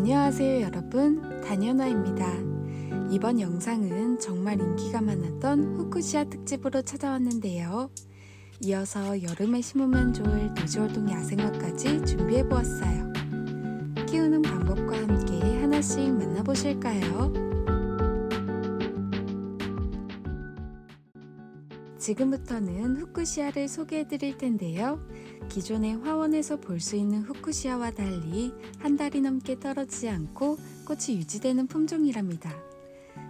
안녕하세요 여러분, 다녀나입니다. 이번 영상은 정말 인기가 많았던 후쿠시아 특집으로 찾아왔는데요. 이어서 여름에 심으면 좋을 노지월동 야생화까지 준비해보았어요. 키우는 방법과 함께 하나씩 만나보실까요? 지금부터는 후쿠시아를 소개해드릴 텐데요. 기존의 화원에서 볼 수 있는 후쿠시아와 달리 한 달이 넘게 떨어지지 않고 꽃이 유지되는 품종이랍니다.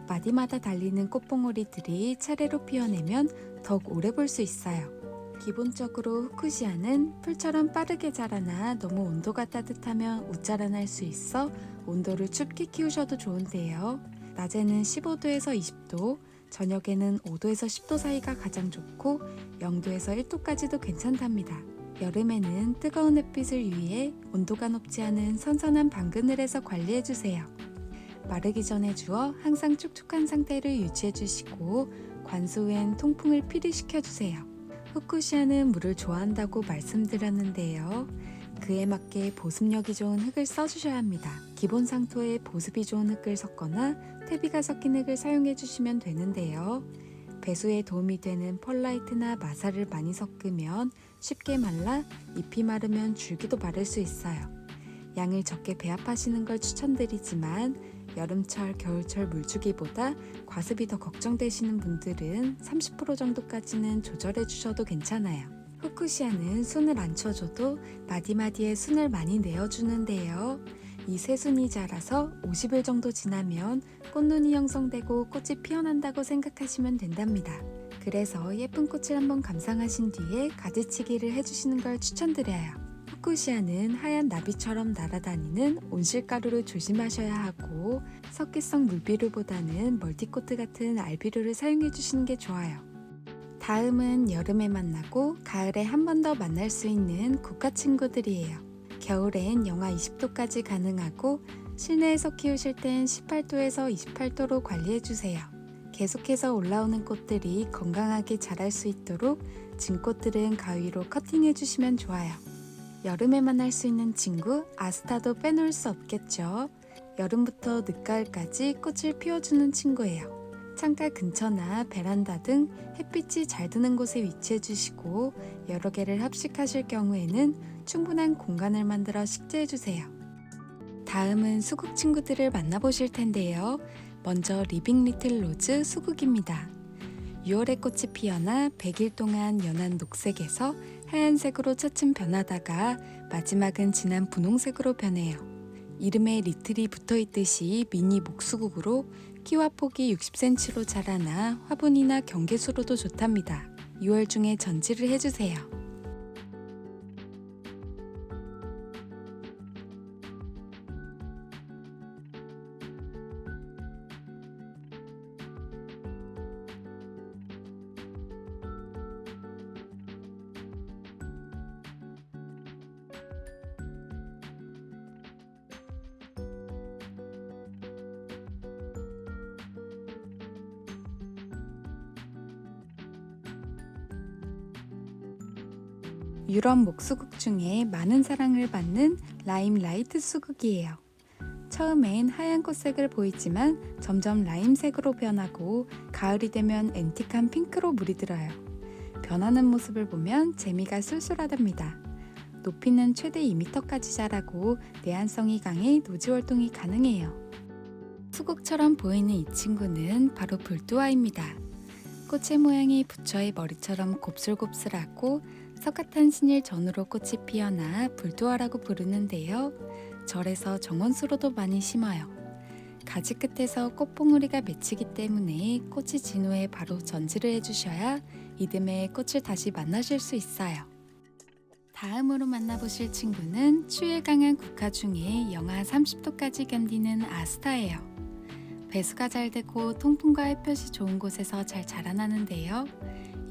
마디마다 달리는 꽃봉오리들이 차례로 피어내면 더욱 오래 볼 수 있어요. 기본적으로 후쿠시아는 풀처럼 빠르게 자라나 너무 온도가 따뜻하면 웃자란할 수 있어 온도를 춥게 키우셔도 좋은데요. 낮에는 15도에서 20도, 저녁에는 5도에서 10도 사이가 가장 좋고 0도에서 1도까지도 괜찮답니다. 여름에는 뜨거운 햇빛을 유의해 온도가 높지 않은 선선한 방 그늘에서 관리해주세요. 마르기 전에 주워 항상 축축한 상태를 유지해주시고 관수 후엔 통풍을 필히 시켜주세요. 후쿠시아는 물을 좋아한다고 말씀드렸는데요. 그에 맞게 보습력이 좋은 흙을 써주셔야 합니다. 기본 상토에 보습이 좋은 흙을 섞거나 퇴비가 섞인 흙을 사용해 주시면 되는데요. 배수에 도움이 되는 펄라이트나 마사를 많이 섞으면 쉽게 말라 잎이 마르면 줄기도 마를 수 있어요. 양을 적게 배합하시는 걸 추천드리지만 여름철, 겨울철 물주기보다 과습이 더 걱정되시는 분들은 30% 정도까지는 조절해 주셔도 괜찮아요. 후쿠시아는 순을 안 쳐줘도 마디마디에 순을 많이 내어주는데요. 이 새순이 자라서 50일 정도 지나면 꽃눈이 형성되고 꽃이 피어난다고 생각하시면 된답니다. 그래서 예쁜 꽃을 한번 감상하신 뒤에 가지치기를 해주시는 걸 추천드려요. 후쿠시아는 하얀 나비처럼 날아다니는 온실가루를 조심하셔야 하고 석기성 물비료보다는 멀티코트 같은 알비료를 사용해 주시는 게 좋아요. 다음은 여름에 만나고 가을에 한 번 더 만날 수 있는 국화 친구들이에요. 겨울엔 영하 20도까지 가능하고 실내에서 키우실 땐 18도에서 28도로 관리해주세요. 계속해서 올라오는 꽃들이 건강하게 자랄 수 있도록 진꽃들은 가위로 커팅해주시면 좋아요. 여름에 만날 수 있는 친구 아스타도 빼놓을 수 없겠죠. 여름부터 늦가을까지 꽃을 피워주는 친구예요. 창가 근처나 베란다 등 햇빛이 잘 드는 곳에 위치해 주시고 여러 개를 합식하실 경우에는 충분한 공간을 만들어 식재해 주세요. 다음은 수국 친구들을 만나보실 텐데요. 먼저 리빙 리틀 로즈 수국입니다. 6월에 꽃이 피어나 100일 동안 연한 녹색에서 하얀색으로 차츰 변하다가 마지막은 진한 분홍색으로 변해요. 이름에 리틀이 붙어있듯이 미니 목수국으로 키와 폭이 60cm로 자라나 화분이나 경계수로도 좋답니다. 6월 중에 전지를 해주세요. 유럽 목수국 중에 많은 사랑을 받는 라임 라이트 수국이에요. 처음엔 하얀 꽃색을 보이지만 점점 라임색으로 변하고 가을이 되면 앤틱한 핑크로 물이 들어요. 변하는 모습을 보면 재미가 쏠쏠하답니다. 높이는 최대 2m까지 자라고 내한성이 강해 노지월동이 가능해요. 수국처럼 보이는 이 친구는 바로 불두아입니다. 꽃의 모양이 부처의 머리처럼 곱슬곱슬하고 석가탄 신일 전후로 꽃이 피어나 불두아라고 부르는데요. 절에서 정원수로도 많이 심어요. 가지 끝에서 꽃봉오리가 맺히기 때문에 꽃이 진 후에 바로 전지를 해주셔야 이듬해 꽃을 다시 만나실 수 있어요. 다음으로 만나보실 친구는 추위에 강한 국화 중에 영하 30도까지 견디는 아스타예요. 배수가 잘 되고 통풍과 햇볕이 좋은 곳에서 잘 자라나는데요.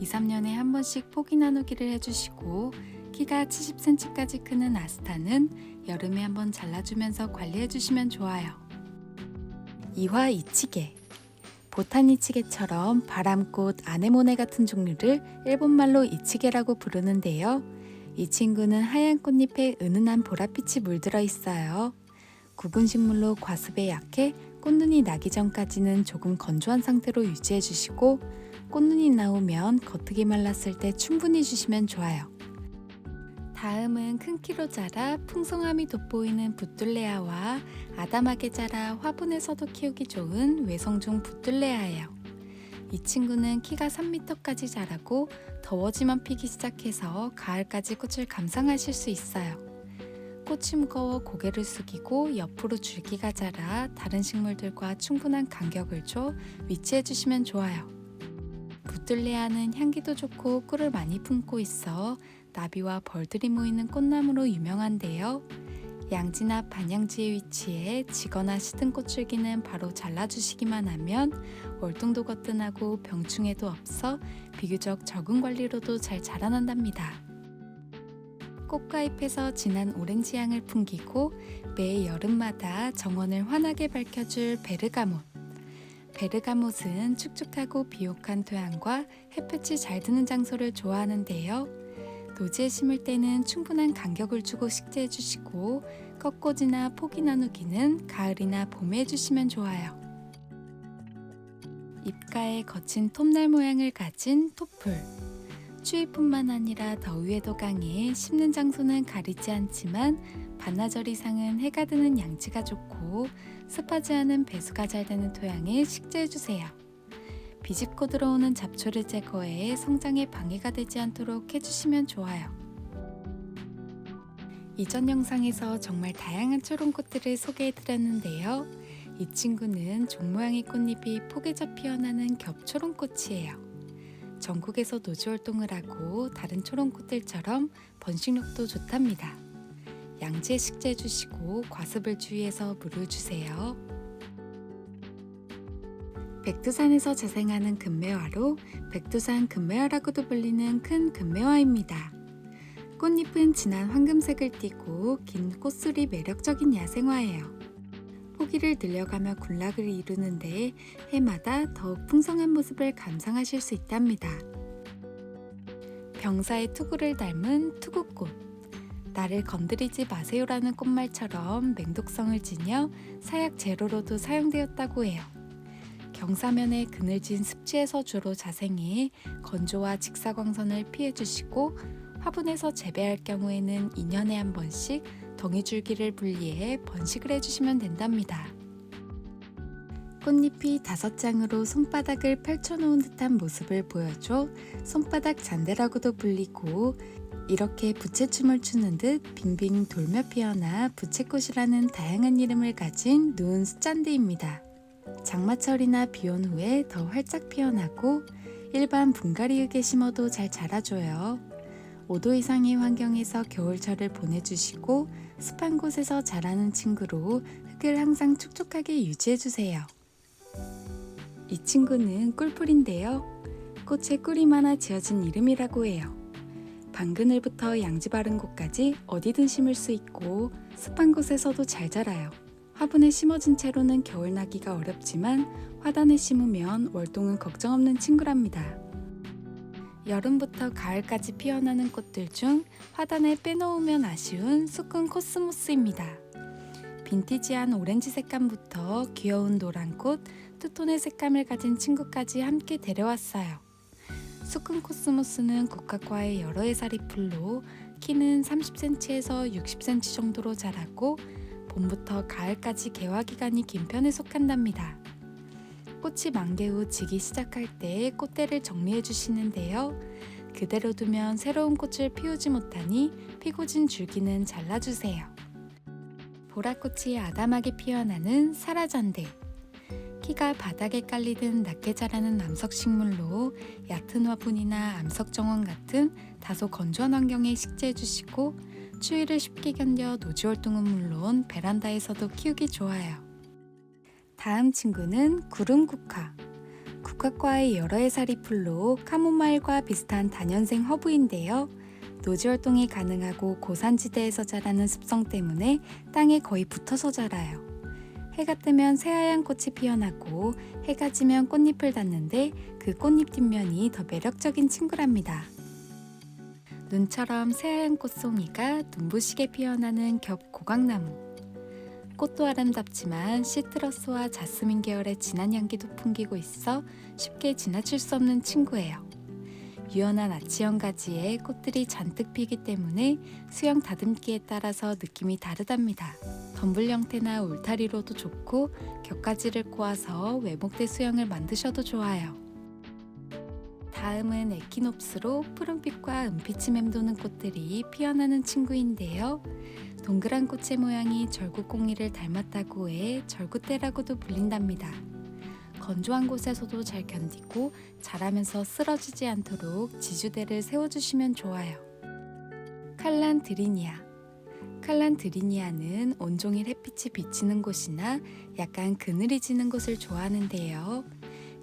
2-3년에 한 번씩 포기 나누기를 해주시고 키가 70cm까지 크는 아스타는 여름에 한 번 잘라주면서 관리해주시면 좋아요. 이화 이치게 보탄 이치게처럼 바람꽃 아네모네 같은 종류를 일본말로 이치게라고 부르는데요. 이 친구는 하얀 꽃잎에 은은한 보랏빛이 물들어 있어요. 구근 식물로 과습에 약해 꽃눈이 나기 전까지는 조금 건조한 상태로 유지해 주시고 꽃눈이 나오면 겉흙이 말랐을 때 충분히 주시면 좋아요. 다음은 큰 키로 자라 풍성함이 돋보이는 붓둘레아와 아담하게 자라 화분에서도 키우기 좋은 외성종 붓둘레아예요. 이 친구는 키가 3m까지 자라고 더워지만 피기 시작해서 가을까지 꽃을 감상하실 수 있어요. 꽃이 무거워 고개를 숙이고 옆으로 줄기가 자라 다른 식물들과 충분한 간격을 줘 위치해 주시면 좋아요. 붓둘레아는 향기도 좋고 꿀을 많이 품고 있어 나비와 벌들이 모이는 꽃나무로 유명한데요. 양지 앞 반양지에 위치해 지거나 시든 꽃줄기는 바로 잘라주시기만 하면 월동도 거뜬하고 병충해도 없어 비교적 적은 관리로도 잘 자라난답니다. 꽃과 잎에서 진한 오렌지 향을 풍기고 매 여름마다 정원을 환하게 밝혀줄 베르가못. 베르가못은 축축하고 비옥한 토양과 햇볕이 잘 드는 장소를 좋아하는데요. 노지에 심을 때는 충분한 간격을 주고 식재해 주시고 꺾꽂이나 포기 나누기는 가을이나 봄에 해주시면 좋아요. 잎가에 거친 톱날 모양을 가진 톱풀. 추위뿐만 아니라 더위에도 강해 심는 장소는 가리지 않지만 반나절 이상은 해가 드는 양지가 좋고 습하지 않은 배수가 잘 되는 토양에 식재해주세요. 비집고 들어오는 잡초를 제거해 성장에 방해가 되지 않도록 해주시면 좋아요. 이전 영상에서 정말 다양한 초롱꽃들을 소개해드렸는데요. 이 친구는 종 모양의 꽃잎이 포개져 피어나는 겹초롱꽃이에요. 전국에서 노지활동을 하고 다른 초롱꽃들처럼 번식력도 좋답니다. 양지에 식재해 주시고 과습을 주의해서 물을 주세요. 백두산에서 자생하는 금매화로 백두산 금매화라고도 불리는 큰 금매화입니다. 꽃잎은 진한 황금색을 띠고 긴 꽃술이 매력적인 야생화예요. 포기를 늘려가며 군락을 이루는데 해마다 더욱 풍성한 모습을 감상하실 수 있답니다. 병사의 투구를 닮은 투구꽃. 나를 건드리지 마세요라는 꽃말처럼 맹독성을 지녀 사약 재료로도 사용되었다고 해요. 경사면의 그늘진 습지에서 주로 자생해 건조와 직사광선을 피해주시고 화분에서 재배할 경우에는 2년에 한 번씩 덩이줄기를 분리해 번식을 해주시면 된답니다. 꽃잎이 5장으로 손바닥을 펼쳐놓은 듯한 모습을 보여줘 손바닥 잔대라고도 불리고 이렇게 부채춤을 추는 듯 빙빙 돌며 피어나 부채꽃이라는 다양한 이름을 가진 누운 숫잔디입니다. 장마철이나 비온 후에 더 활짝 피어나고 일반 분갈이흙에 심어도 잘 자라줘요. 5도 이상의 환경에서 겨울철을 보내주시고 습한 곳에서 자라는 친구로 흙을 항상 촉촉하게 유지해주세요. 이 친구는 꿀풀인데요. 꽃에 꿀이 많아 지어진 이름이라고 해요. 방그늘부터 양지 바른 곳까지 어디든 심을 수 있고 습한 곳에서도 잘 자라요. 화분에 심어진 채로는 겨울 나기가 어렵지만 화단에 심으면 월동은 걱정 없는 친구랍니다. 여름부터 가을까지 피어나는 꽃들 중 화단에 빼놓으면 아쉬운 수큰 코스모스입니다. 빈티지한 오렌지 색감부터 귀여운 노란꽃, 투톤의 색감을 가진 친구까지 함께 데려왔어요. 수큰 코스모스는 국화과의 여러 해살이 풀로 키는 30cm에서 60cm 정도로 자라고 봄부터 가을까지 개화 기간이 긴 편에 속한답니다. 꽃이 만개 후 지기 시작할 때 꽃대를 정리해 주시는데요. 그대로 두면 새로운 꽃을 피우지 못하니 피고진 줄기는 잘라주세요. 보라꽃이 아담하게 피어나는 사라잔대. 키가 바닥에 깔리듯 낮게 자라는 암석식물로 얕은 화분이나 암석정원 같은 다소 건조한 환경에 식재해 주시고 추위를 쉽게 견뎌 노지활동은 물론 베란다에서도 키우기 좋아요. 다음 친구는 구름국화. 국화과의 여러 해살이 풀로 카모마일과 비슷한 다년생 허브인데요. 노지활동이 가능하고 고산지대에서 자라는 습성 때문에 땅에 거의 붙어서 자라요. 해가 뜨면 새하얀 꽃이 피어나고 해가 지면 꽃잎을 닫는데 그 꽃잎 뒷면이 더 매력적인 친구랍니다. 눈처럼 새하얀 꽃송이가 눈부시게 피어나는 겹 고각나무. 꽃도 아름답지만 시트러스와 자스민 계열의 진한 향기도 풍기고 있어 쉽게 지나칠 수 없는 친구예요. 유연한 아치형 가지에 꽃들이 잔뜩 피기 때문에 수영 다듬기에 따라서 느낌이 다르답니다. 덤불 형태나 울타리로도 좋고 격가지를 꼬아서 외목대 수영을 만드셔도 좋아요. 다음은 에키놉스로 푸른빛과 은빛이 맴도는 꽃들이 피어나는 친구인데요. 동그란 꽃의 모양이 절구꽁이를 닮았다고 해 절구대라고도 불린답니다. 건조한 곳에서도 잘 견디고 자라면서 쓰러지지 않도록 지주대를 세워주시면 좋아요. 칼란드리니아. 칼란드리니아는 온종일 햇빛이 비치는 곳이나 약간 그늘이 지는 곳을 좋아하는데요.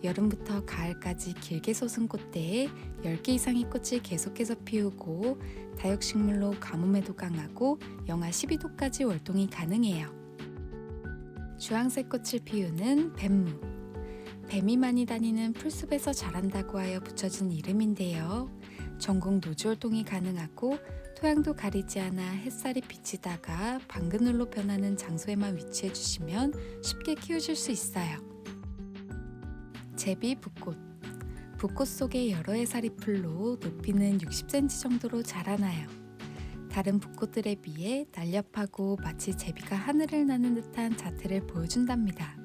여름부터 가을까지 길게 솟은 꽃대에 10개 이상의 꽃을 계속해서 피우고 다육식물로 가뭄에도 강하고 영하 12도까지 월동이 가능해요. 주황색 꽃을 피우는 뱀무. 뱀이 많이 다니는 풀숲에서 자란다고 하여 붙여진 이름인데요. 전국 노지활동이 가능하고 토양도 가리지 않아 햇살이 비치다가 방그늘로 변하는 장소에만 위치해 주시면 쉽게 키우실 수 있어요. 제비붓꽃. 붓꽃 속에 여러 해살이 풀로 높이는 60cm 정도로 자라나요. 다른 붓꽃들에 비해 날렵하고 마치 제비가 하늘을 나는 듯한 자태를 보여준답니다.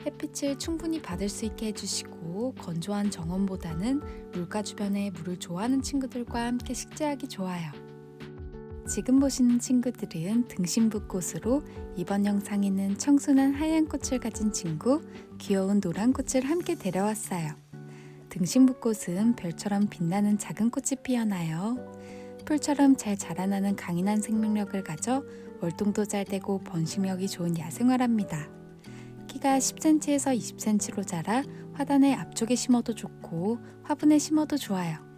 햇빛을 충분히 받을 수 있게 해주시고 건조한 정원보다는 물가 주변에 물을 좋아하는 친구들과 함께 식재하기 좋아요. 지금 보시는 친구들은 등심붓꽃으로 이번 영상에는 청순한 하얀 꽃을 가진 친구, 귀여운 노란 꽃을 함께 데려왔어요. 등심붓꽃은 별처럼 빛나는 작은 꽃이 피어나요. 풀처럼 잘 자라나는 강인한 생명력을 가져 월동도 잘 되고 번식력이 좋은 야생화랍니다. 키가 10cm에서 20cm로 자라 화단의 앞쪽에 심어도 좋고 화분에 심어도 좋아요.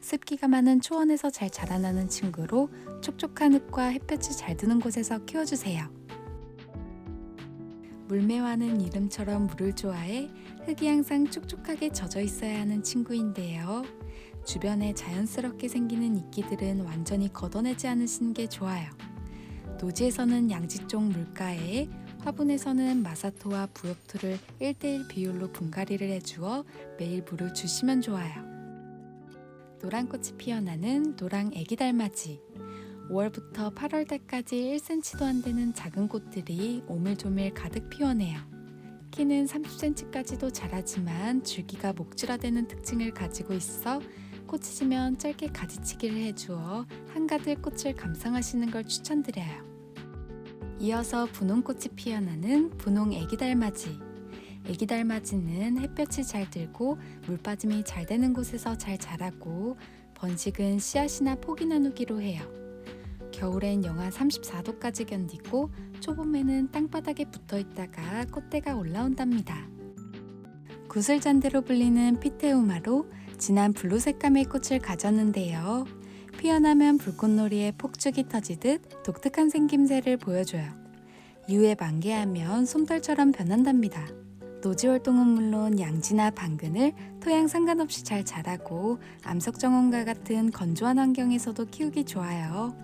습기가 많은 초원에서 잘 자라나는 친구로 촉촉한 흙과 햇볕이 잘 드는 곳에서 키워주세요. 물매화는 이름처럼 물을 좋아해 흙이 항상 촉촉하게 젖어 있어야 하는 친구인데요. 주변에 자연스럽게 생기는 이끼들은 완전히 걷어내지 않으시는 게 좋아요. 노지에서는 양지쪽 물가에, 화분에서는 마사토와 부엽토를 1:1 비율로 분갈이를 해주어 매일 물을 주시면 좋아요. 노란꽃이 피어나는 노랑 애기달맞이. 5월부터 8월달까지 1cm도 안 되는 작은 꽃들이 오밀조밀 가득 피어내요. 키는 30cm까지도 자라지만 줄기가 목줄화되는 특징을 가지고 있어 꽃이 지면 짧게 가지치기를 해주어 한가득 꽃을 감상하시는 걸 추천드려요. 이어서 분홍꽃이 피어나는 분홍 애기달맞이. 애기달맞이는 햇볕이 잘 들고 물 빠짐이 잘 되는 곳에서 잘 자라고 번식은 씨앗이나 포기 나누기로 해요. 겨울엔 영하 34도까지 견디고 초봄에는 땅바닥에 붙어 있다가 꽃대가 올라온답니다. 구슬잔디로 불리는 피테우마로 진한 블루 색감의 꽃을 가졌는데요. 피어나면 불꽃놀이에 폭죽이 터지듯 독특한 생김새를 보여줘요. 이후에 만개하면 솜털처럼 변한답니다. 노지활동은 물론 양지나 방근을 토양 상관없이 잘 자라고 암석정원과 같은 건조한 환경에서도 키우기 좋아요.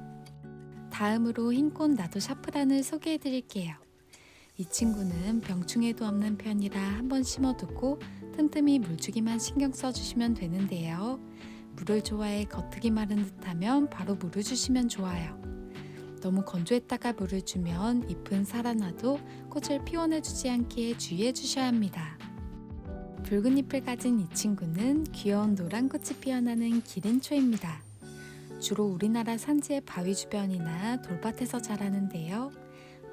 다음으로 흰꽃 나도샤프란을 소개해 드릴게요. 이 친구는 병충해도 없는 편이라 한번 심어두고 틈틈이 물주기만 신경 써주시면 되는데요. 물을 좋아해 겉흙이 마른 듯하면 바로 물을 주시면 좋아요. 너무 건조했다가 물을 주면 잎은 살아나도 꽃을 피워내주지 않게 주의해 주셔야 합니다. 붉은 잎을 가진 이 친구는 귀여운 노란 꽃이 피어나는 기린초입니다. 주로 우리나라 산지의 바위 주변이나 돌밭에서 자라는데요.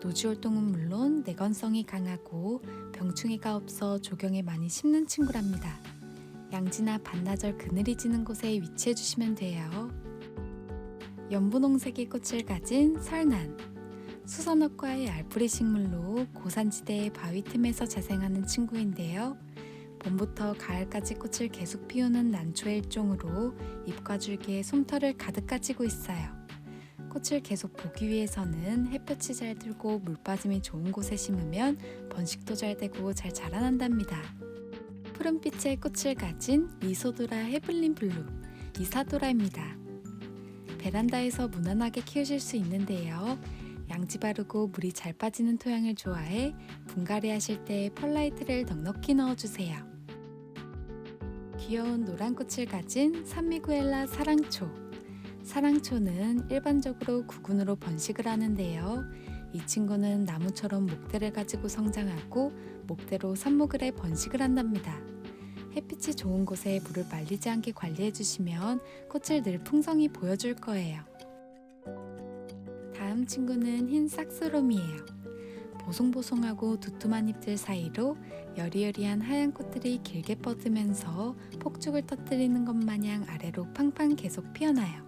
노지활동은 물론 내건성이 강하고 병충해가 없어 조경에 많이 심는 친구랍니다. 양지나 반나절 그늘이 지는 곳에 위치해 주시면 돼요. 연분홍색의 꽃을 가진 설난. 수선업과의 알뿌리 식물로 고산지대의 바위 틈에서 자생하는 친구인데요. 봄부터 가을까지 꽃을 계속 피우는 난초의 일종으로 잎과 줄기에 솜털을 가득 가지고 있어요. 꽃을 계속 보기 위해서는 햇볕이 잘 들고 물 빠짐이 좋은 곳에 심으면 번식도 잘 되고 잘 자라난답니다. 푸른빛의 꽃을 가진 이소도라 헤블린 블루, 이사도라입니다. 베란다에서 무난하게 키우실 수 있는데요. 양지 바르고 물이 잘 빠지는 토양을 좋아해 분갈이 하실 때 펄라이트를 넉넉히 넣어주세요. 귀여운 노란 꽃을 가진 산미구엘라 사랑초. 사랑초는 일반적으로 구근으로 번식을 하는데요. 이 친구는 나무처럼 목대를 가지고 성장하고 목대로 산모글에 번식을 한답니다. 햇빛이 좋은 곳에 물을 말리지 않게 관리해 주시면 꽃을 늘 풍성히 보여줄 거예요. 다음 친구는 흰 싹스롬이에요. 보송보송하고 두툼한 잎들 사이로 여리여리한 하얀 꽃들이 길게 뻗으면서 폭죽을 터뜨리는 것 마냥 아래로 팡팡 계속 피어나요.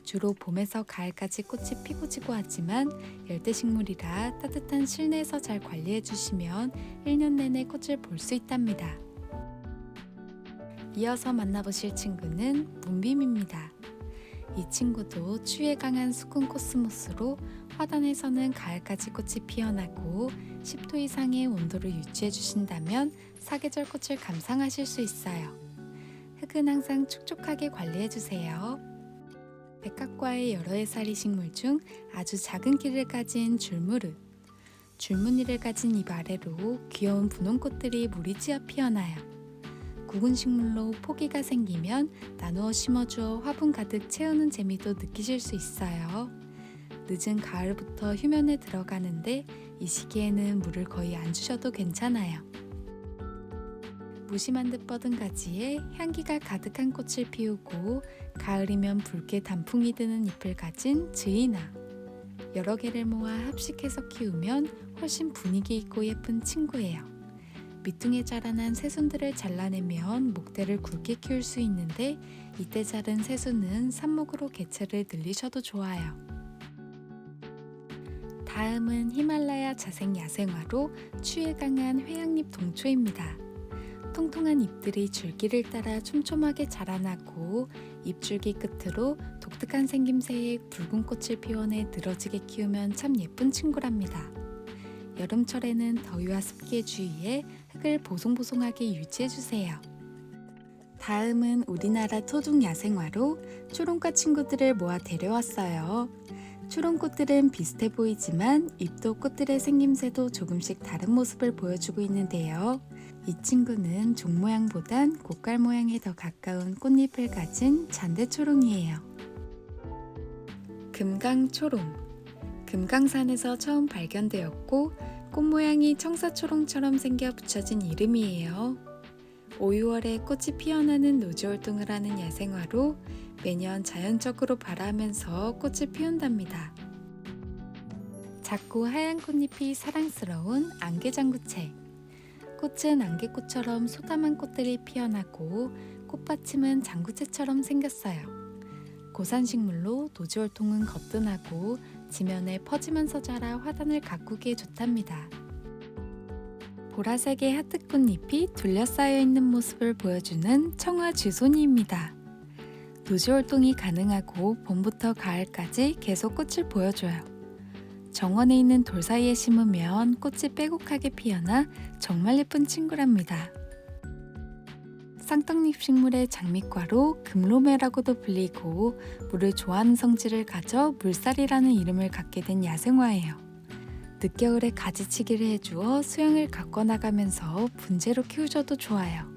주로 봄에서 가을까지 꽃이 피고 지고 하지만 열대식물이라 따뜻한 실내에서 잘 관리해 주시면 1년 내내 꽃을 볼 수 있답니다. 이어서 만나보실 친구는 문빔입니다. 이 친구도 추위에 강한 수군 코스모스로 화단에서는 가을까지 꽃이 피어나고 10도 이상의 온도를 유지해 주신다면 사계절 꽃을 감상하실 수 있어요. 흙은 항상 촉촉하게 관리해 주세요. 백합과의 여러 해살이 식물 중 아주 작은 키를 가진 줄무릇. 줄무늬를 가진 잎 아래로 귀여운 분홍꽃들이 무리지어 피어나요. 구근 식물로 포기가 생기면 나누어 심어주어 화분 가득 채우는 재미도 느끼실 수 있어요. 늦은 가을부터 휴면에 들어가는데 이 시기에는 물을 거의 안 주셔도 괜찮아요. 무심한 듯 뻗은 가지에 향기가 가득한 꽃을 피우고 가을이면 붉게 단풍이 드는 잎을 가진 즈이나. 여러 개를 모아 합식해서 키우면 훨씬 분위기 있고 예쁜 친구예요. 밑둥에 자라난 새순들을 잘라내면 목대를 굵게 키울 수 있는데 이때 자른 새순은 삽목으로 개체를 늘리셔도 좋아요. 다음은 히말라야 자생 야생화로 추위에 강한 회양잎 동초입니다. 통통한 잎들이 줄기를 따라 촘촘하게 자라나고 잎줄기 끝으로 독특한 생김새의 붉은 꽃을 피워내 늘어지게 키우면 참 예쁜 친구랍니다. 여름철에는 더위와 습기에 주의해 흙을 보송보송하게 유지해주세요. 다음은 우리나라 토종 야생화로 초롱과 친구들을 모아 데려왔어요. 초롱꽃들은 비슷해 보이지만 잎도 꽃들의 생김새도 조금씩 다른 모습을 보여주고 있는데요. 이 친구는 종 모양보단 꽃갈 모양에 더 가까운 꽃잎을 가진 잔대초롱이에요. 금강초롱. 금강산에서 처음 발견되었고 꽃 모양이 청사초롱처럼 생겨 붙여진 이름이에요. 5, 6월에 꽃이 피어나는 노지활동을 하는 야생화로 매년 자연적으로 발아하면서 꽃을 피운답니다. 작고 하얀 꽃잎이 사랑스러운 안개장구채. 꽃은 안개꽃처럼 소담한 꽃들이 피어나고 꽃받침은 장구채처럼 생겼어요. 고산식물로 노지월통은 거뜬하고 지면에 퍼지면서 자라 화단을 가꾸기에 좋답니다. 보라색의 하트꽃잎이 둘러싸여 있는 모습을 보여주는 청화쥐손이입니다. 노지월동이 가능하고 봄부터 가을까지 계속 꽃을 보여줘요. 정원에 있는 돌 사이에 심으면 꽃이 빼곡하게 피어나 정말 예쁜 친구랍니다. 쌍떡잎 식물의 장미과로 금로매라고도 불리고 물을 좋아하는 성질을 가져 물살이라는 이름을 갖게 된 야생화예요. 늦겨울에 가지치기를 해주어 수영을 가꿔 나가면서 분재로 키우셔도 좋아요.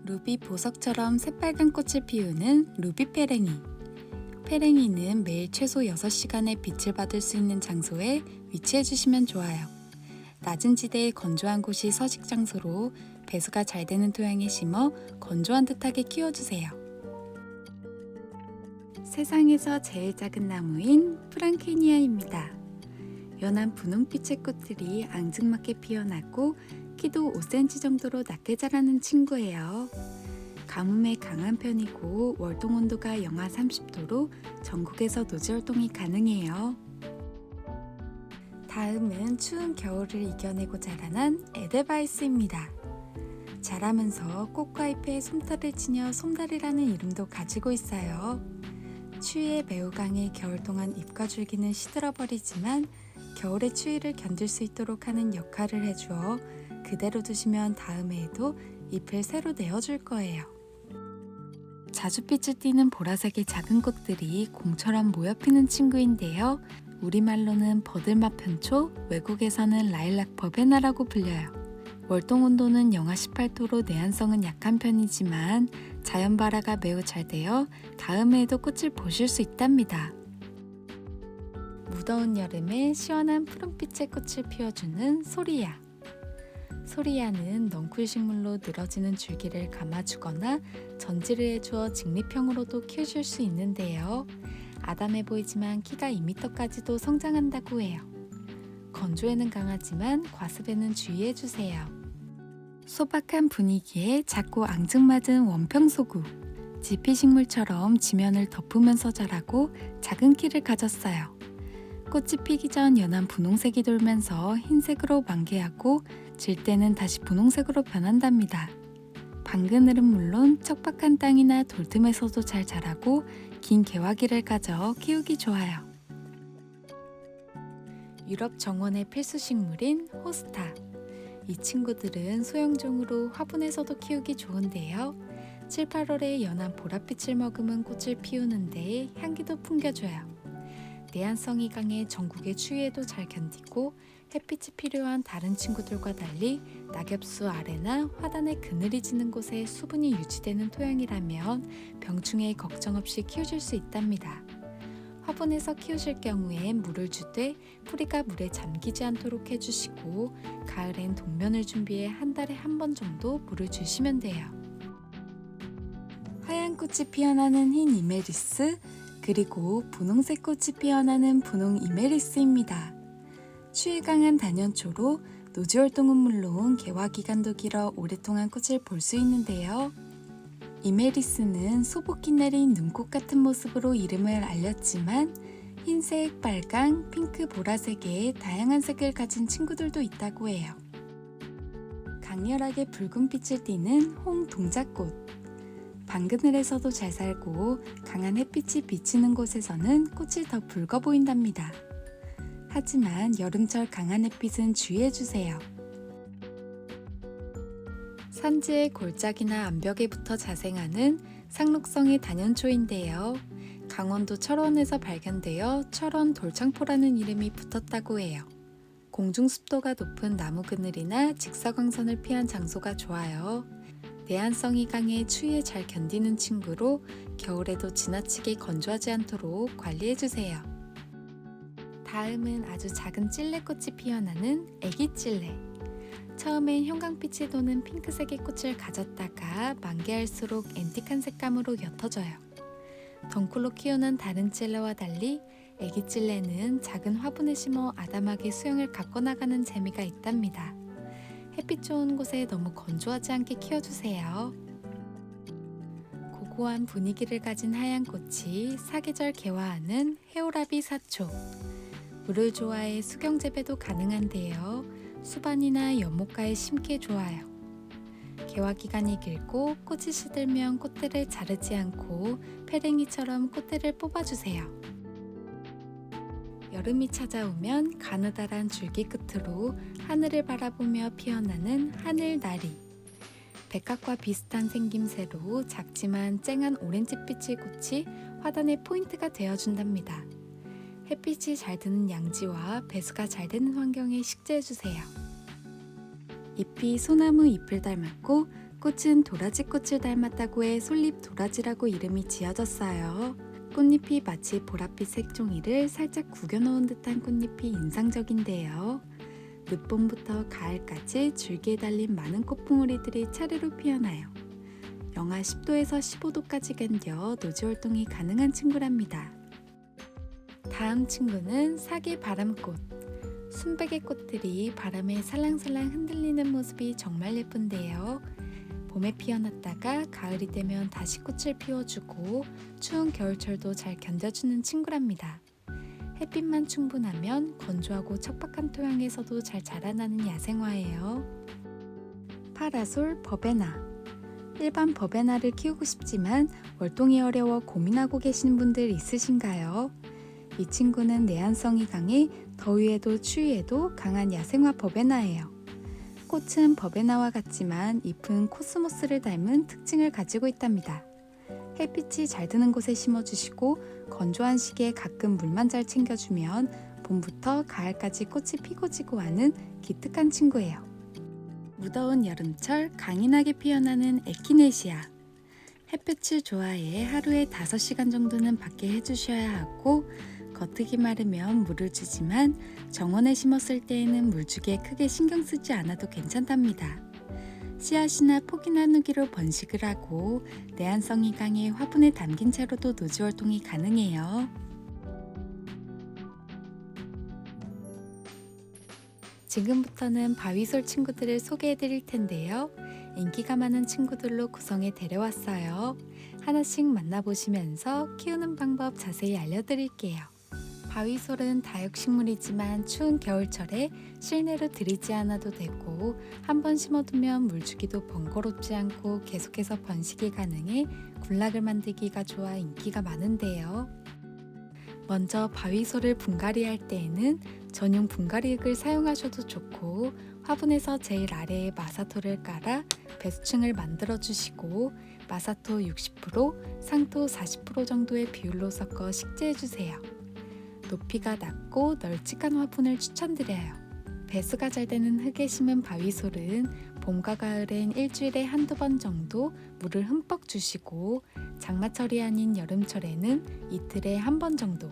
루비 보석처럼 새빨간 꽃을 피우는 루비 페랭이. 페랭이는 매일 최소 6시간의 빛을 받을 수 있는 장소에 위치해 주시면 좋아요. 낮은 지대의 건조한 곳이 서식 장소로 배수가 잘 되는 토양에 심어 건조한 듯하게 키워주세요. 세상에서 제일 작은 나무인 프랑케니아입니다. 연한 분홍빛의 꽃들이 앙증맞게 피어나고 키도 5cm 정도로 낮게 자라는 친구예요. 가뭄에 강한 편이고 월동 온도가 영하 30도로 전국에서 노지활동이 가능해요. 다음은 추운 겨울을 이겨내고 자라난 에델바이스입니다. 자라면서 꽃과 잎에 솜털을 치며 솜달이라는 이름도 가지고 있어요. 추위에 매우 강해 겨울 동안 잎과 줄기는 시들어버리지만 겨울의 추위를 견딜 수 있도록 하는 역할을 해주어 그대로 두시면 다음 해에도 잎을 새로 내어줄 거예요. 자줏빛을 띠는 보라색의 작은 꽃들이 공처럼 모여 피는 친구인데요. 우리말로는 버들마편초, 외국에서는 라일락 버베나라고 불려요. 월동 온도는 영하 18도로 내한성은 약한 편이지만 자연발화가 매우 잘 되어 다음 해에도 꽃을 보실 수 있답니다. 무더운 여름에 시원한 푸른빛의 꽃을 피워주는 소리야. 소리야는 넝쿨 식물로 늘어지는 줄기를 감아주거나 전지를 해주어 직립형으로도 키우실 수 있는데요. 아담해 보이지만 키가 2m까지도 성장한다고 해요. 건조에는 강하지만 과습에는 주의해주세요. 소박한 분위기에 작고 앙증맞은 원평소구. 지피식물처럼 지면을 덮으면서 자라고 작은 키를 가졌어요. 꽃이 피기 전 연한 분홍색이 돌면서 흰색으로 만개하고 질 때는 다시 분홍색으로 변한답니다. 방그늘은 물론 척박한 땅이나 돌틈에서도 잘 자라고 긴 개화기를 가져 키우기 좋아요. 유럽 정원의 필수 식물인 호스타. 이 친구들은 소형종으로 화분에서도 키우기 좋은데요. 7, 8월에 연한 보랏빛을 머금은 꽃을 피우는데 향기도 풍겨줘요. 내한성이 강해 전국의 추위에도 잘 견디고 햇빛이 필요한 다른 친구들과 달리 낙엽수 아래나 화단에 그늘이 지는 곳에 수분이 유지되는 토양이라면 병충해 걱정 없이 키우실 수 있답니다. 화분에서 키우실 경우엔 물을 주되 뿌리가 물에 잠기지 않도록 해주시고 가을엔 동면을 준비해 한 달에 한 번 정도 물을 주시면 돼요. 하얀 꽃이 피어나는 흰 이메리스 그리고 분홍색 꽃이 피어나는 분홍 이메리스입니다. 추위 강한 단연초로 노지활동은 물론 개화 기간도 길어 오랫동안 꽃을 볼 수 있는데요. 이메리스는 소복히 내린 눈꽃 같은 모습으로 이름을 알렸지만 흰색, 빨강, 핑크, 보라색의 다양한 색을 가진 친구들도 있다고 해요. 강렬하게 붉은 빛을 띠는 홍동작꽃. 방그늘에서도 잘 살고 강한 햇빛이 비치는 곳에서는 꽃이 더 붉어 보인답니다. 하지만 여름철 강한 햇빛은 주의해주세요. 산지의 골짜기나 암벽에 붙어 자생하는 상록성의 단연초인데요. 강원도 철원에서 발견되어 철원 돌창포라는 이름이 붙었다고 해요. 공중 습도가 높은 나무 그늘이나 직사광선을 피한 장소가 좋아요. 내한성이 강해 추위에 잘 견디는 친구로 겨울에도 지나치게 건조하지 않도록 관리해주세요. 다음은 아주 작은 찔레꽃이 피어나는 애기 찔레. 처음엔 형광빛이 도는 핑크색의 꽃을 가졌다가 만개할수록 앤틱한 색감으로 옅어져요. 덩쿨로 키우는 다른 찔레와 달리 애기 찔레는 작은 화분에 심어 아담하게 수영을 갖고 나가는 재미가 있답니다. 햇빛 좋은 곳에 너무 건조하지 않게 키워주세요. 고고한 분위기를 가진 하얀 꽃이 사계절 개화하는 해오라비 사초. 물을 좋아해 수경 재배도 가능한데요. 수반이나 연못가에 심기에 좋아요. 개화 기간이 길고 꽃이 시들면 꽃대를 자르지 않고 페랭이처럼 꽃대를 뽑아주세요. 여름이 찾아오면 가느다란 줄기 끝으로 하늘을 바라보며 피어나는 하늘나리. 백합과 비슷한 생김새로 작지만 쨍한 오렌지빛의 꽃이 화단의 포인트가 되어준답니다. 햇빛이 잘 드는 양지와 배수가 잘 되는 환경에 식재해주세요. 잎이 소나무 잎을 닮았고 꽃은 도라지 꽃을 닮았다고 해 솔잎 도라지라고 이름이 지어졌어요. 꽃잎이 마치 보랏빛 색종이를 살짝 구겨놓은 듯한 꽃잎이 인상적인데요. 늦봄부터 가을까지 줄기에 달린 많은 꽃봉오리들이 차례로 피어나요. 영하 10도에서 15도까지 견뎌 노지활동이 가능한 친구랍니다. 다음 친구는 사계 바람꽃. 순백의 꽃들이 바람에 살랑살랑 흔들리는 모습이 정말 예쁜데요. 봄에 피어났다가 가을이 되면 다시 꽃을 피워주고 추운 겨울철도 잘 견뎌주는 친구랍니다. 햇빛만 충분하면 건조하고 척박한 토양에서도 잘 자라나는 야생화예요. 파라솔 버베나. 일반 버베나를 키우고 싶지만 월동이 어려워 고민하고 계시는 분들 있으신가요? 이 친구는 내한성이 강해 더위에도 추위에도 강한 야생화 버베나예요. 꽃은 버베나와 같지만 잎은 코스모스를 닮은 특징을 가지고 있답니다. 햇빛이 잘 드는 곳에 심어주시고 건조한 시기에 가끔 물만 잘 챙겨주면 봄부터 가을까지 꽃이 피고 지고 하는 기특한 친구예요. 무더운 여름철 강인하게 피어나는 에키네시아. 햇빛을 좋아해 하루에 5시간 정도는 밖에 해주셔야 하고 겉흙이 마르면 물을 주지만 정원에 심었을 때에는 물주기에 크게 신경 쓰지 않아도 괜찮답니다. 씨앗이나 포기 나누기로 번식을 하고 내한성이 강해 화분에 담긴 채로도 노지 활동이 가능해요. 지금부터는 바위솔 친구들을 소개해 드릴 텐데요. 인기가 많은 친구들로 구성해 데려왔어요. 하나씩 만나보시면서 키우는 방법 자세히 알려드릴게요. 바위솔은 다육식물이지만 추운 겨울철에 실내로 들이지 않아도 되고 한 번 심어두면 물주기도 번거롭지 않고 계속해서 번식이 가능해 군락을 만들기가 좋아 인기가 많은데요. 먼저 바위솔을 분갈이 할 때에는 전용 분갈이흙을 사용하셔도 좋고 화분에서 제일 아래에 마사토를 깔아 배수층을 만들어 주시고 마사토 60%, 상토 40% 정도의 비율로 섞어 식재해 주세요. 높이가 낮고 널찍한 화분을 추천드려요. 배수가 잘 되는 흙에 심은 바위솔은 봄과 가을엔 일주일에 한두 번 정도 물을 흠뻑 주시고 장마철이 아닌 여름철에는 이틀에 한 번 정도,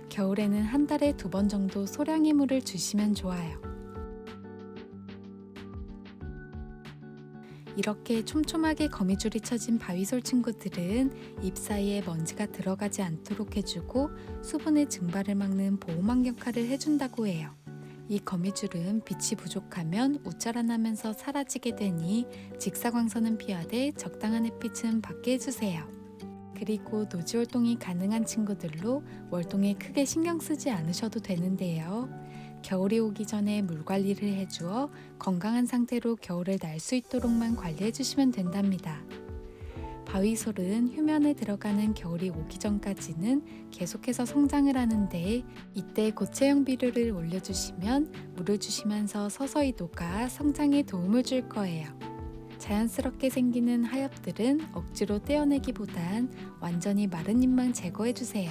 겨울에는 한 달에 2번 정도 소량의 물을 주시면 좋아요. 이렇게 촘촘하게 거미줄이 쳐진 바위솔 친구들은 잎 사이에 먼지가 들어가지 않도록 해주고 수분의 증발을 막는 보호막 역할을 해준다고 해요. 이 거미줄은 빛이 부족하면 우짜라나면서 사라지게 되니 직사광선은 피하되 적당한 햇빛은 받게 해주세요. 그리고 노지 활동이 가능한 친구들로 월동에 크게 신경 쓰지 않으셔도 되는데요. 겨울이 오기 전에 물 관리를 해주어 건강한 상태로 겨울을 날 수 있도록만 관리해 주시면 된답니다. 바위솔은 휴면에 들어가는 겨울이 오기 전까지는 계속해서 성장을 하는데 이때 고체형 비료를 올려주시면 물을 주시면서 서서히 녹아 성장에 도움을 줄 거예요. 자연스럽게 생기는 하엽들은 억지로 떼어내기보단 완전히 마른 잎만 제거해주세요.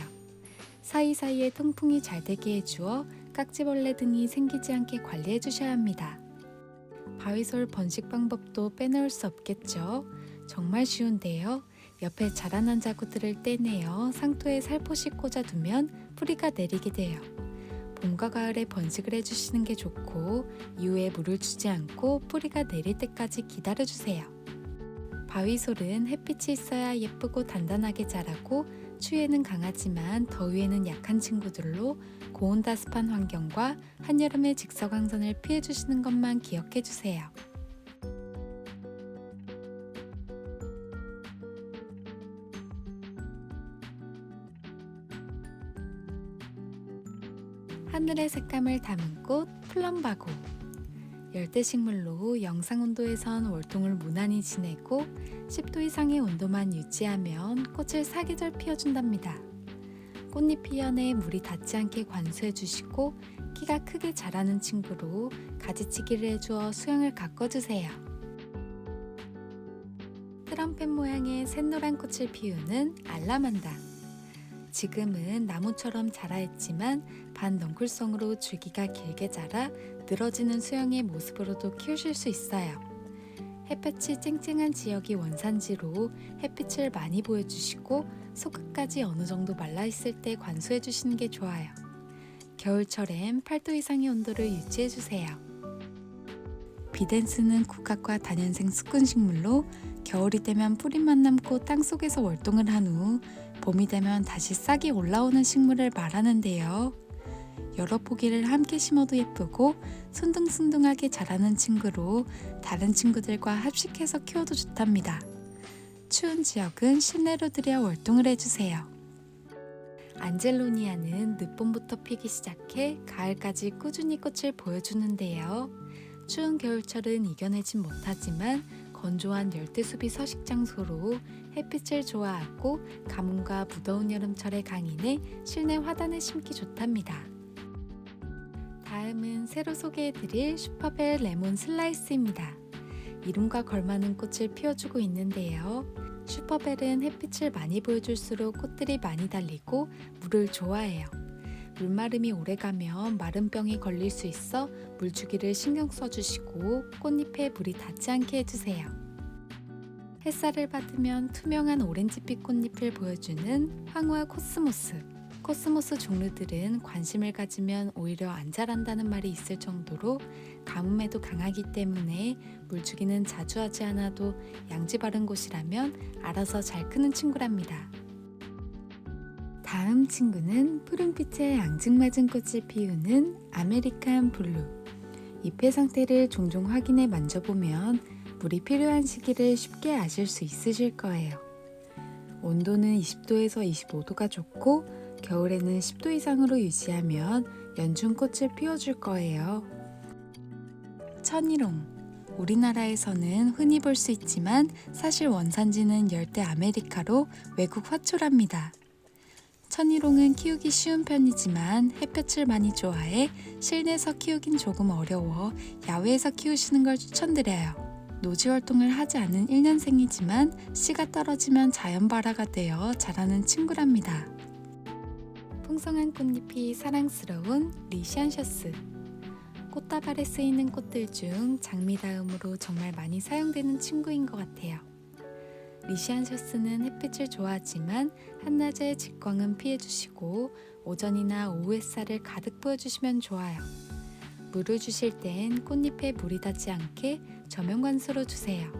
사이사이에 통풍이 잘 되게 해주어 깍지벌레 등이 생기지 않게 관리해 주셔야 합니다. 바위솔 번식 방법도 빼놓을 수 없겠죠. 정말 쉬운데요. 옆에 자라난 자구들을 떼내어 상토에 살포시 꽂아두면 뿌리가 내리게 돼요. 봄과 가을에 번식을 해주시는 게 좋고 이후에 물을 주지 않고 뿌리가 내릴 때까지 기다려주세요. 바위솔은 햇빛이 있어야 예쁘고 단단하게 자라고 추위에는 강하지만 더위에는 약한 친구들로 고온다습한 환경과 한여름의 직사광선을 피해주시는 것만 기억해주세요. 하늘의 색감을 담은 꽃 플럼바고. 열대식물로 영상 온도에선 월동을 무난히 지내고 10도 이상의 온도만 유지하면 꽃을 사계절 피워준답니다. 꽃잎이 연해 물이 닿지 않게 관수해 주시고 키가 크게 자라는 친구로 가지치기를 해주어 수영을 가꿔주세요. 트럼펫 모양의 샛노란 꽃을 피우는 알라만다. 지금은 나무처럼 자라있지만 반넝쿨성으로 줄기가 길게 자라 늘어지는 수영의 모습으로도 키우실 수 있어요. 햇볕이 쨍쨍한 지역이 원산지로 햇빛을 많이 보여주시고 속끝까지 어느 정도 말라있을 때 관수해주시는 게 좋아요. 겨울철엔 8도 이상의 온도를 유지해주세요. 비덴스는 국화과 다년생 수꾼식물로 겨울이 되면 뿌리만 남고 땅속에서 월동을 한 후 봄이 되면 다시 싹이 올라오는 식물을 말하는데요. 여러 포기를 함께 심어도 예쁘고 순둥순둥하게 자라는 친구로 다른 친구들과 합식해서 키워도 좋답니다. 추운 지역은 실내로 들여 월동을 해주세요. 안젤로니아는 늦봄부터 피기 시작해 가을까지 꾸준히 꽃을 보여주는데요. 추운 겨울철은 이겨내진 못하지만 건조한 열대수비 서식 장소로 햇빛을 좋아하고 가뭄과 무더운 여름철에 강인해 실내 화단에 심기 좋답니다. 다음은 새로 소개해드릴 슈퍼벨 레몬 슬라이스입니다. 이름과 걸맞는 꽃을 피워주고 있는데요. 슈퍼벨은 햇빛을 많이 보여줄수록 꽃들이 많이 달리고 물을 좋아해요. 물마름이 오래가면 마른 병에 걸릴 수 있어 물주기를 신경 써주시고 꽃잎에 물이 닿지 않게 해주세요. 햇살을 받으면 투명한 오렌지빛 꽃잎을 보여주는 황화 코스모스. 코스모스 종류들은 관심을 가지면 오히려 안 자란다는 말이 있을 정도로 가뭄에도 강하기 때문에 물주기는 자주 하지 않아도 양지 바른 곳이라면 알아서 잘 크는 친구랍니다. 다음 친구는 푸른빛의 앙증맞은 꽃을 피우는 아메리칸 블루. 잎의 상태를 종종 확인해 만져보면 물이 필요한 시기를 쉽게 아실 수 있으실 거예요. 온도는 20도에서 25도가 좋고 겨울에는 10도 이상으로 유지하면 연중 꽃을 피워줄 거예요. 천일홍. 우리나라에서는 흔히 볼 수 있지만 사실 원산지는 열대 아메리카로 외국 화초랍니다. 천일홍은 키우기 쉬운 편이지만 햇볕을 많이 좋아해 실내에서 키우긴 조금 어려워 야외에서 키우시는 걸 추천드려요. 노지 활동을 하지 않은 1년생이지만 씨가 떨어지면 자연발화가 되어 자라는 친구랍니다. 풍성한 꽃잎이 사랑스러운 리시안셔스. 꽃다발에 쓰이는 꽃들 중 장미 다음으로 정말 많이 사용되는 친구인 것 같아요. 리시안셔스는 햇빛을 좋아하지만 한낮의 직광은 피해주시고 오전이나 오후 햇살을 가득 보여주시면 좋아요. 물을 주실 땐 꽃잎에 물이 닿지 않게 저면 관수로 주세요.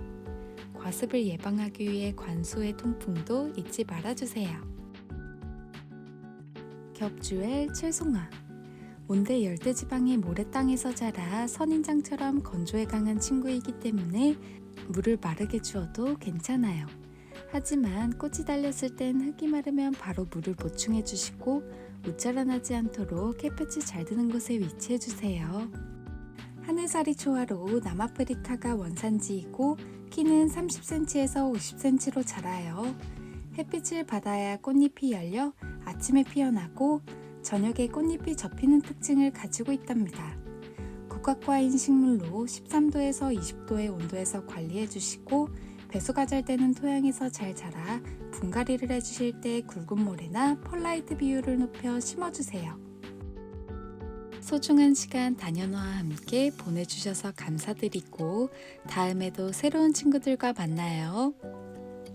과습을 예방하기 위해 관수의 통풍도 잊지 말아주세요. 겹주엘 칠송아. 온대 열대지방의 모래땅에서 자라 선인장처럼 건조에 강한 친구이기 때문에 물을 마르게 주어도 괜찮아요. 하지만 꽃이 달렸을 땐 흙이 마르면 바로 물을 보충해 주시고 웃자라나지 않도록 햇볕이 잘 드는 곳에 위치해 주세요. 하늘살이 초화로 남아프리카가 원산지이고 키는 30cm에서 50cm로 자라요. 햇빛을 받아야 꽃잎이 열려 아침에 피어나고 저녁에 꽃잎이 접히는 특징을 가지고 있답니다. 국화과인 식물로 13도에서 20도의 온도에서 관리해 주시고 배수가 잘 되는 토양에서 잘 자라 분갈이를 해주실 때 굵은 모래나 펄라이트 비율을 높여 심어주세요. 소중한 시간 다년화와 함께 보내주셔서 감사드리고 다음에도 새로운 친구들과 만나요.